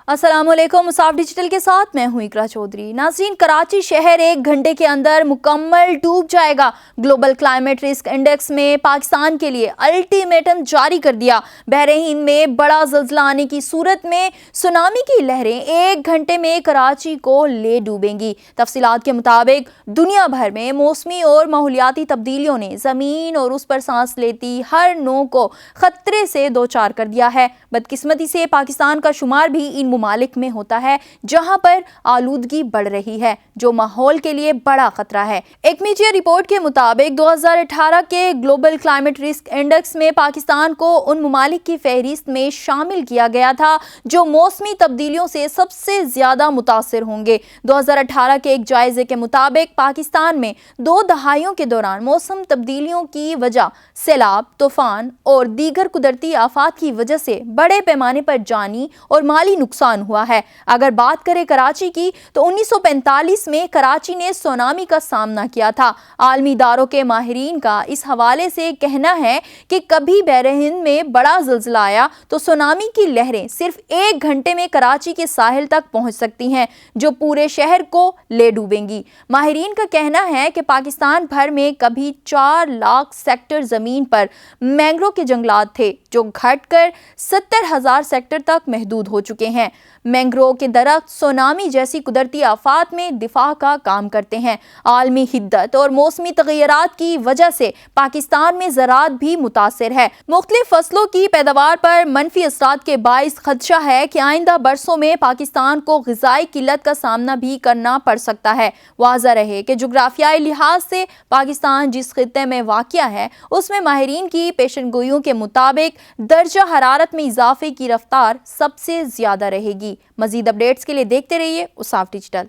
अस्सलाम वालेकुम। मुसाफ डिजिटल के साथ मैं हूं इकरा चौधरी। नाज़रीन, कराची शहर 1 घंटे के अंदर मुकम्मल डूब जाएगा। ग्लोबल क्लाइमेट रिस्क इंडेक्स में पाकिस्तान के लिए अल्टीमेटम जारी कर दिया। बहरे हिंद में बड़ा ज़ल्ज़ला आने की सूरत में सुनामी की लहरें 1 घंटे में कराची को ले डूबेंगी। तफसीलात के मुताबिक दुनिया भर में मौसमी और माहौलियाती तब्दीलियों ने ज़मीन और उस पर सांस लेती हर नौ को खतरे से दो चार कर दिया है। बदकिस्मती से पाकिस्तान का शुमार भी इन मुमालिक में होता है जहां पर आलूदगी बढ़ रही है, जो माहौल के लिए बड़ा खतरा है। एक मीडिया रिपोर्ट के मुताबिक 2018 के ग्लोबल क्लाइमेट रिस्क इंडेक्स में पाकिस्तान को उन मुमालिक की फहरिस्त में शामिल किया गया था जो मौसमी तब्दीलियों से सबसे ज्यादा मुतासिर होंगे। 2018 के एक जायजे के मुताबिक पाकिस्तान में 2 दहाइयों के दौरान मौसम तब्दीलियों की वजह सैलाब, तूफान और दीगर कुदरती आफात की वजह से बड़े पैमाने पर जानी और माली नुकसान हुआ है। अगर बात करें कराची की तो 1945 में कराची ने सुनामी का सामना किया था। आलमी इदारों के माहिरीन का इस हवाले से कहना है कि कभी बहरे हिंद में बड़ा ज़ल्ज़ला आया तो सुनामी की लहरें सिर्फ 1 घंटे में कराची के साहिल तक पहुंच सकती हैं, जो पूरे शहर को ले डूबेंगी। माहिरीन का कहना है कि पाकिस्तान भर में कभी 4 लाख सेक्टर जमीन पर मैंग्रोव के जंगलात थे, जो घटकर 70,000 सेक्टर तक महदूद हो चुके हैं। मैंग्रोव के दरख्त सुनामी जैसी कुदरती आफात में दिफा का काम करते हैं। आलमी हिद्दत और मौसमी तगय्युरात की वजह से पाकिस्तान में ज़राअत भी मुतासिर है। मुख्तलिफ फसलों की पैदावार पर मनफी असरात के बाइस खदशा है कि आइंदा बरसों में पाकिस्तान को ग़िज़ाई किल्लत का सामना भी करना पड़ सकता है। वाज़ह रहे कि जुग्राफियाई लिहाज से पाकिस्तान जिस खित्ते में वाक़िया है उसमें माहिरीन की पेशनगोइयों के मुताबिक दर्जा हरारत में इजाफे की रफ्तार सबसे ज़्यादा रहेगी। मज़ीद अपडेट्स के लिए देखते रहिए उसाफ डिजिटल।